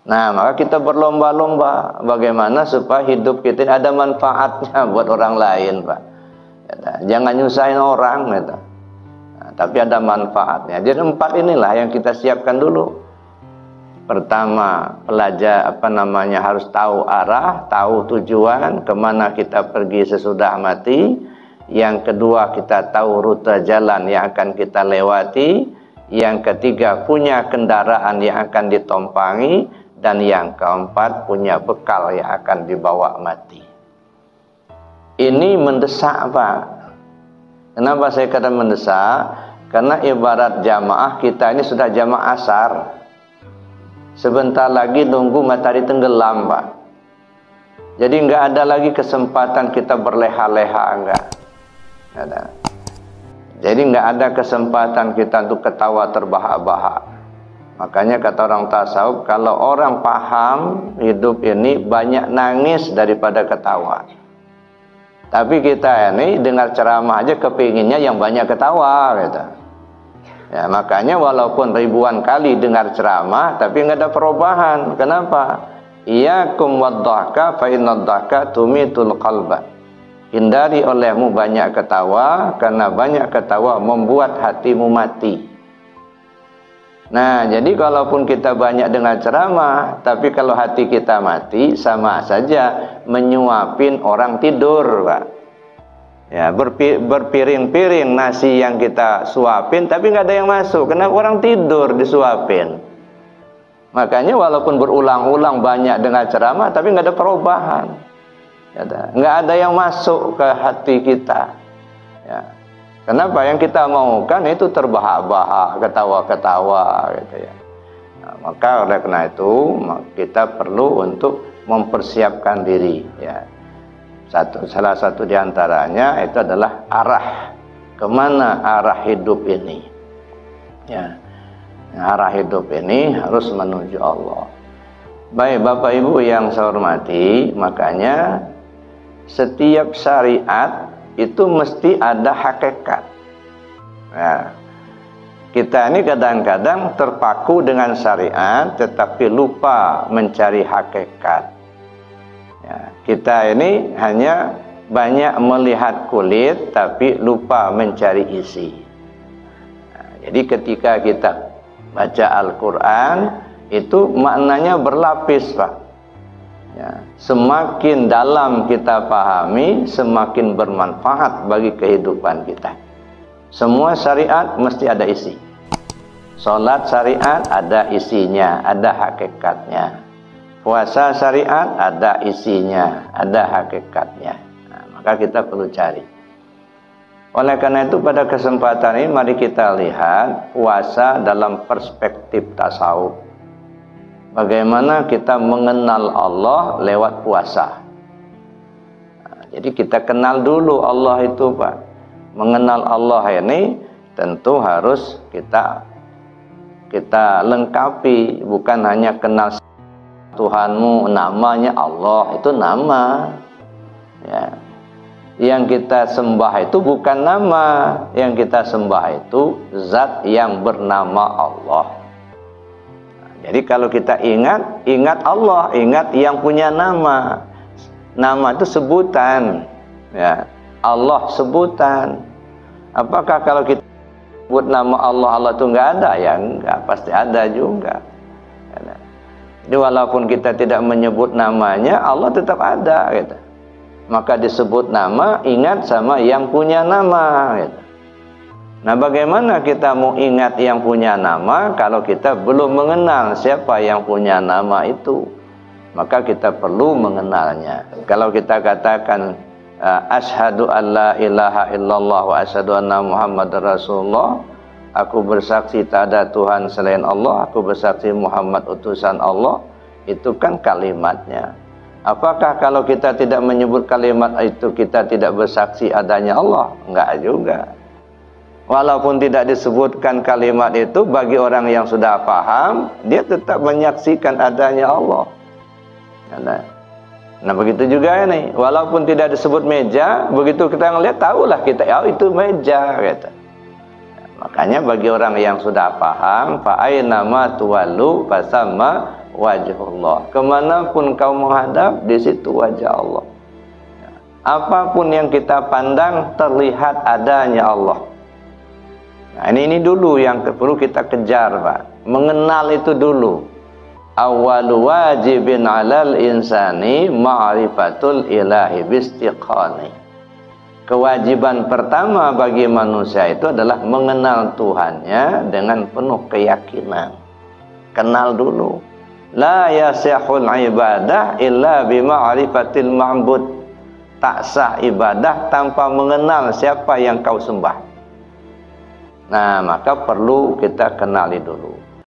Nah, maka kita berlomba-lomba bagaimana supaya hidup kita ada manfaatnya buat orang lain, Pak. Jangan nyusahin orang, gitu. Nah, tapi ada manfaatnya. Jadi 4 inilah yang kita siapkan dulu. Pertama, harus tahu arah, tahu tujuan, kemana kita pergi sesudah mati. Yang kedua, kita tahu rute jalan yang akan kita lewati. Yang ketiga, punya kendaraan yang akan ditompangi. Dan yang keempat, punya bekal yang akan dibawa mati. Ini mendesak, Pak. Kenapa saya kata mendesak? Karena ibarat jamaah kita ini sudah jamaah asar. Sebentar lagi nunggu matahari tenggelam, Pak. Jadi nggak ada lagi kesempatan kita berleha-leha, enggak. Ada. Jadi nggak ada kesempatan kita untuk ketawa terbahak-bahak. Makanya kata orang tasawuf, kalau orang paham hidup ini banyak nangis daripada ketawa. Tapi kita ini dengar ceramah aja kepinginnya yang banyak ketawa, gitu. Ya, makanya walaupun ribuan kali dengar ceramah, tapi nggak ada perubahan. Kenapa? Iyyakum wad-dhahka fa innad-dhahka tumitul qalba. Hindari olehmu banyak ketawa, karena banyak ketawa membuat hatimu mati. Nah, jadi kalaupun kita banyak dengar ceramah, tapi kalau hati kita mati, sama saja menyuapin orang tidur, Pak. Ya, berpiring-piring nasi yang kita suapin, tapi nggak ada yang masuk. Kenapa? Orang tidur disuapin. Makanya walaupun berulang-ulang banyak dengar ceramah, tapi nggak ada perubahan. Nggak ada yang masuk ke hati kita. Ya. Kenapa? Yang kita maukan itu terbahak-bahak, ketawa-ketawa, gitu ya. Nah, maka oleh karena itu kita perlu untuk mempersiapkan diri. Ya. Salah satu diantaranya itu adalah arah, kemana arah hidup ini. Ya. Arah hidup ini harus menuju Allah. Baik Bapak Ibu yang saya hormati, makanya setiap syariat itu mesti ada hakikat. Nah, kita ini kadang-kadang terpaku dengan syariat tetapi lupa mencari hakikat. Ya, kita ini hanya banyak melihat kulit tapi lupa mencari isi. Nah, jadi ketika kita baca Al-Quran itu maknanya berlapis, Pak. Ya, semakin dalam kita pahami, semakin bermanfaat bagi kehidupan kita. Semua syariat mesti ada isi. Salat syariat ada isinya, ada hakikatnya. Puasa syariat ada isinya, ada hakikatnya. Nah, maka kita perlu cari. Oleh karena itu pada kesempatan ini mari kita lihat puasa dalam perspektif tasawuf. Bagaimana kita mengenal Allah lewat puasa. Nah, jadi kita kenal dulu Allah itu, Pak. Mengenal Allah ini tentu harus kita lengkapi, bukan hanya kenal Tuhanmu, namanya Allah, itu nama. Ya. Yang kita sembah itu bukan nama, yang kita sembah itu zat yang bernama Allah. Jadi kalau kita ingat Allah, ingat yang punya nama. Nama itu sebutan, ya. Allah sebutan. Apakah kalau kita sebut nama Allah, Allah itu nggak ada? Ya enggak, pasti ada juga. Jadi walaupun kita tidak menyebut namanya, Allah tetap ada, gitu. Maka disebut nama, ingat sama yang punya nama, gitu. Nah, bagaimana kita mau ingat yang punya nama kalau kita belum mengenal siapa yang punya nama itu? Maka kita perlu mengenalnya. Kalau kita katakan asyhadu alla ilaha illallah wa asyhadu anna muhammadar rasulullah, aku bersaksi tak ada Tuhan selain Allah, aku bersaksi Muhammad utusan Allah, itu kan kalimatnya. Apakah kalau kita tidak menyebut kalimat itu kita tidak bersaksi adanya Allah? Enggak juga. Walaupun tidak disebutkan kalimat itu, bagi orang yang sudah paham, dia tetap menyaksikan adanya Allah. Nah begitu juga ini, walaupun tidak disebut meja, begitu kita ngelihat tahulah kita, oh itu meja, gitu. Makanya bagi orang yang sudah paham, fa aina ma tuwallu fasamma wajhullah. Kemanapun kau menghadap, di situ wajah Allah. Apapun yang kita pandang, terlihat adanya Allah. Nah, ini dulu yang perlu kita kejar, Pak. Mengenal itu dulu. Awwalu wajibin 'alal insani ma'rifatul ilahi bistiqani. Kewajiban pertama bagi manusia itu adalah mengenal Tuhannya dengan penuh keyakinan. Kenal dulu. La yasihul ibadah illa bima'rifatil ma'bud. Tak sah ibadah tanpa mengenal siapa yang kau sembah. Nah, maka perlu kita kenali dulu.